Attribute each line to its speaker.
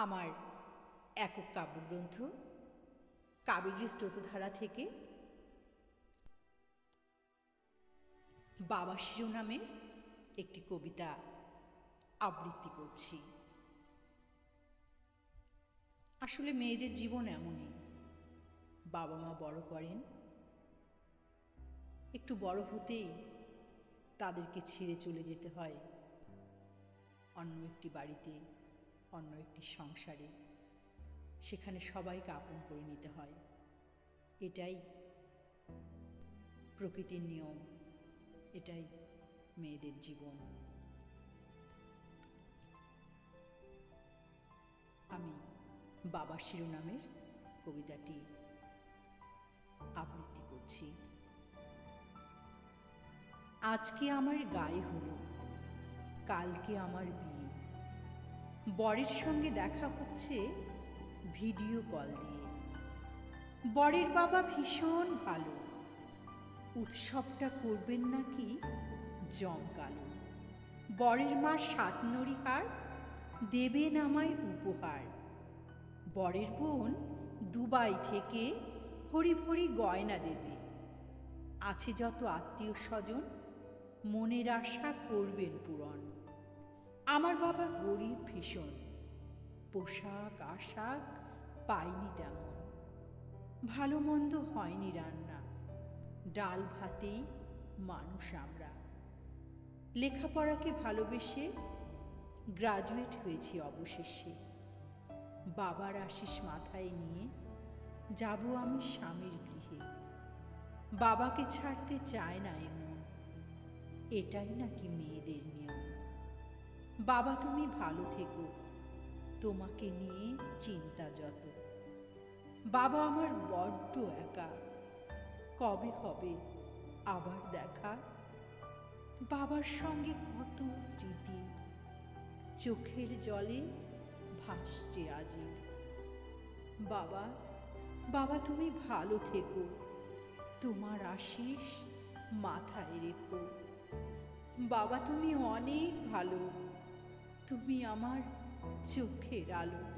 Speaker 1: আমার একক কাব্যগ্রন্থ কাবেরী স্রোতধারা থেকে বাবা শিরোনামের একটি কবিতা আবৃত্তি করছি। আসলে মেয়েদের জীবন এমনই, বাবা মা বড় করেন, একটু বড় হতেই তাদেরকে ছেড়ে চলে যেতে হয় অন্য একটি বাড়িতে, অন্য একটি সংসারে। সেখানে সবাইকে আপন করে নিতে হয়। এটাই প্রকৃতির নিয়ম, এটাই মেয়েদের জীবন। আমি বাবা শিরোনামের কবিতাটি আবৃত্তি করছি। আজকে আমার গায়ে হলুদ, কালকে আমার বিয়ে। বরের সঙ্গে দেখা হচ্ছে ভিডিও কল দিয়ে। বরের বাবা ভীষণ ভালো, উৎসবটা করবেন নাকি জমকালো। বরের মা সাতনড়িহার দেবেন আমায় উপহার। বরের বোন দুবাই থেকে ভরি ভরি গয়না দেবে। আছে যত আত্মীয় স্বজন, মনের আশা করবেন পূরণ। আমার বাবা গরিব ভীষণ, পোশাক আশাক পাইনি তেমন। ভালো মন্দ হয়নি রান্না, ডাল ভাতেই মানুষ আমরা। লেখাপড়াকে ভালোবেসে গ্রাজুয়েট হয়েছি অবশেষে। বাবার আশিস মাথায় নিয়ে যাব আমি স্বামীর গৃহে। বাবাকে ছাড়তে চায় না এমন, এটাই নাকি মেয়েদের নিয়ম। বাবা তুমি ভালো থেকো, তোমাকে নিয়ে চিন্তা যত। বাবা আমার বড্ড একা, কবে হবে আবার দেখা। বাবার সঙ্গে কত স্মৃতি চোখের জলে ভাসছে আজি। বাবা, বাবা তুমি ভালো থেকো, তোমার আশিস মাথায় রেখো। বাবা তুমি অনেক ভালো, তুমি আমার চোখের আলো।